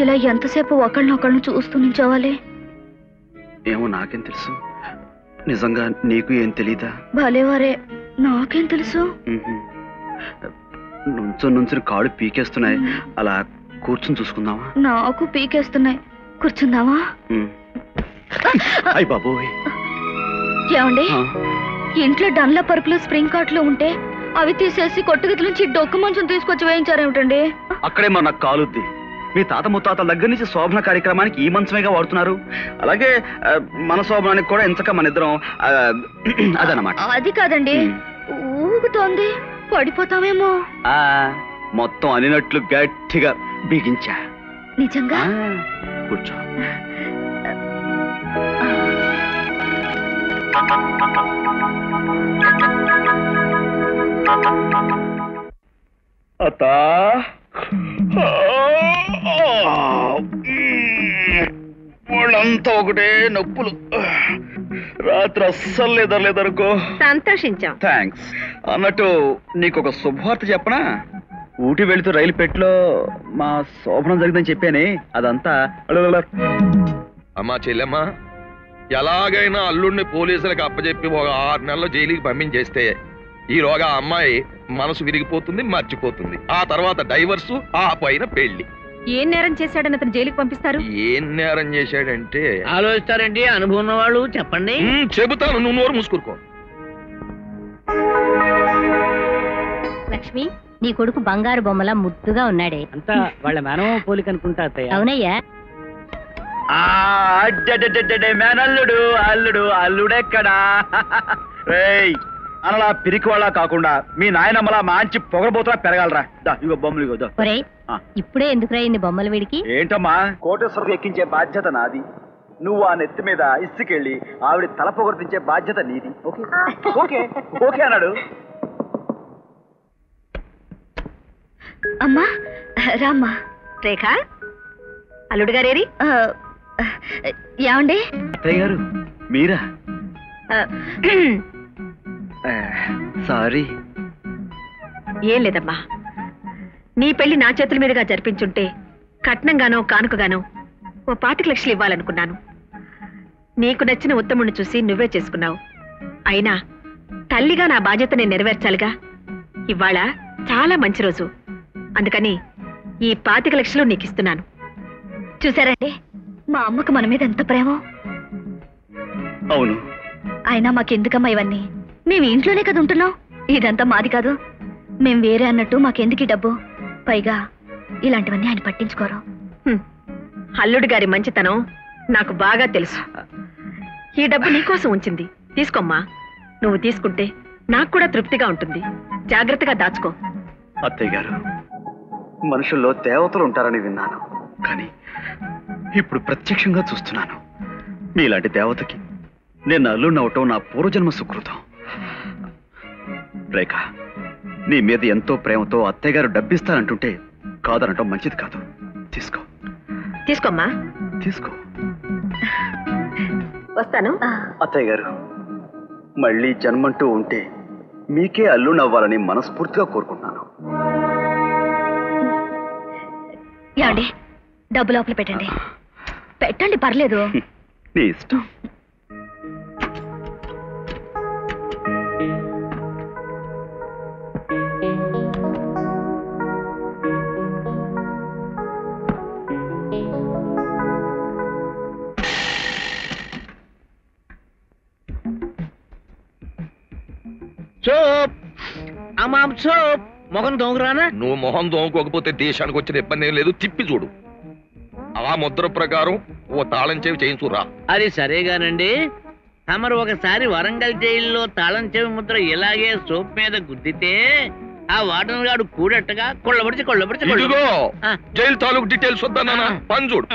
ఇలా ఎంతసేపు ఒకళ్ళనొకళ్ళను చూస్తూ నించోవాలి? ఏమో నాకేం తెలుసు. నిజంగా నీకు ఏం తెలీదా? భలేవారే, నాకేం తెలుసు? నుంచుని కాళ్ళు పీకేస్తున్నాయి, అలా కూర్చుని చూసుకుందామా? నాకు పీకేస్తున్నాయి, కూర్చుందామా? అయ్ బాబోయ్. ఏమండి, ఇంట్లో డన్ల పరుపులు స్ప్రింగ్ కాట్లు ఉంటే అవి తీసేసి కొట్టుగది నుంచి డొక్కు మంచం తీసుకొచ్చి వేయించారేమిటండి? అక్కడే మన నాకు కాలుద్ది. మీ తాత ముత్తాతల దగ్గర నుంచి శోభన కార్యక్రమానికి ఈ మంచమేగా వాడుతున్నారు. అలాగే మన శోభనానికి కూడా ఎంచక మన ఇద్దరం అదనమాట. అది కాదండి, ఊగుతోంది, పడిపోతామేమో. మొత్తం అనినట్లు గట్టిగా బిగించా. నిజంగా? కూర్చో. అత్తా, వాళ్ళంతా ఒకటే నొప్పులు. రాత్రి అస్సలు లేదనుకో. సంతోషించాం. థ్యాంక్స్. అన్నట్టు నీకు ఒక శుభవార్త చెప్పనా? ఊటీ వెళుతూ రైలు పెట్టిలో మా శోభనం జరిగిందని చెప్పానే, అదంతా. అమ్మా చెల్లెమ్మా, ఎలాగైనా అల్లుడిని పోలీసులకు అప్పచెప్పి ఒక 6 నెలలు జైలుకి పంపించేస్తే ఈలోగా అమ్మాయి మనసు విరిగిపోతుంది, మర్చిపోతుంది. ఆ తర్వాత డైవర్సు, ఆ పైన పెళ్లి. ఏం నేరం చేశాడని అతను జైలుకి పంపిస్తారు? ఏం నేరం చేశాడంటే ఆలోచిస్తారండి, అనుభవం ఉన్న వాళ్ళు. చెప్పండి. చెబుతాను, నువ్వు నోరు మూసుకురుకో. లక్ష్మి, నీ కొడుకు బంగారు బొమ్మలా ముద్దుగా ఉన్నాడే. అంతా వాళ్ళ మేనమామ పోలిక అనుకుంటా అత్తయ్య. అవునయ్యా. మేనల్లుడు, అల్లుడు, అల్లుడెక్కడా? అలా పిరికి వాళ్ళ కాకుండా మీ నాయనమ్మలా మంచి పొగరబోతున్నా పెరగాలరా. ఇగో బొమ్మలు, ఇగో. ఒరేయ్, ఇప్పుడే ఎందుకు రాయింది బొమ్మల వీడికి? ఏంటమ్మా, కోటేశ్వరకు ఎక్కించే బాధ్యత నాది. నువ్వు ఆ నెత్తి మీద ఇసుకెళ్ళి ఆవిడ తల పొగరతించే బాధ్యత నీది. ఓకే ఓకే ఓకే అన్నాడు. అమ్మా రామ్మా. రేఖ, అల్లుడు గారేరి? ఏమండి? అత్తయ్య గారు మీరా? సారీ. ఏం లేదమ్మా, నీ పెళ్లి నా చేతుల మీదుగా జరిపించుంటే కట్నంగానో కానుకగానో ఓ 25 లక్షలు ఇవ్వాలనుకున్నాను. నీకు నచ్చిన ఉత్తముడిని చూసి నువ్వే చేసుకున్నావు. అయినా తల్లిగా నా బాధ్యత నేను నెరవేర్చాలిగా. ఇవాళ చాలా మంచి రోజు, అందుకని ఈ 25 లక్షలు నీకు ఇస్తున్నాను. చూసారండి, మా అమ్మకు మన మీద ఎంత ప్రేమ. అవును. అయినా మాకెందుకమ్మా ఇవన్నీ? మేము ఇంట్లోనే కదా ఉంటున్నాం. ఇదంతా మాది కాదు, మేం వేరే అన్నట్టు మాకెందుకు డబ్బు? పైగా ఇలాంటివన్నీ ఆయన పట్టించుకోరు. అల్లుడు గారి మంచితనం నాకు బాగా తెలుసు. ఈ డబ్బు నీకోసం ఉంచింది, తీసుకోమ్మా. నువ్వు తీసుకుంటే నాకు కూడా తృప్తిగా ఉంటుంది. జాగ్రత్తగా దాచుకో. అత్తయ్య గారు, మనుషుల్లో దేవతలు ఉంటారని విన్నాను, కానీ ఇప్పుడు ప్రత్యక్షంగా చూస్తున్నాను. మీలాంటి దేవతకి నేను అల్లుడినవటం నా పూర్వజన్మ సుకృతం. రేఖ, నీ మీద ఎంతో ప్రేమతో అత్తయ్య గారు డబ్బిస్తానంటుంటే కాదనటం మంచిది కాదు. తీసుకో. తీసుకోమ్మా. తీసుకో. వస్తాను. అత్తయ్య గారు, మళ్ళీ జన్మంటూ ఉంటే మీకే అల్లుడవ్వాలని మనస్ఫూర్తిగా కోరుకుంటున్నాను. ఏమండి, డబ్బు లోపల పెట్టండి. పెట్టండి, పర్లేదు. నీ ఇష్టం. సోప్ అమ్మాం సోప్. మొహం దోంగరానా? నువ్వు మొహం దోముకోకపోతే దేశానికి వచ్చిన ఇబ్బంది ఏం లేదు. తిప్పి చూడు. ఆ ముద్ర ప్రకారం ఓ తాళం చెవి చేయించురా. అది సరేగానండి, తమరు ఒకసారి వరంగల్ జైల్లో తాళం చెవి ముద్ర ఇలాగే సోప్ మీద గుద్దితే ఆ వార్డెన్ గాడు కూడట్టగా కొళ్ళబడిచి ఇదిగో జైలు తాలూకు డీటెయిల్స్ వద్దా నాన్న? పని చూడు.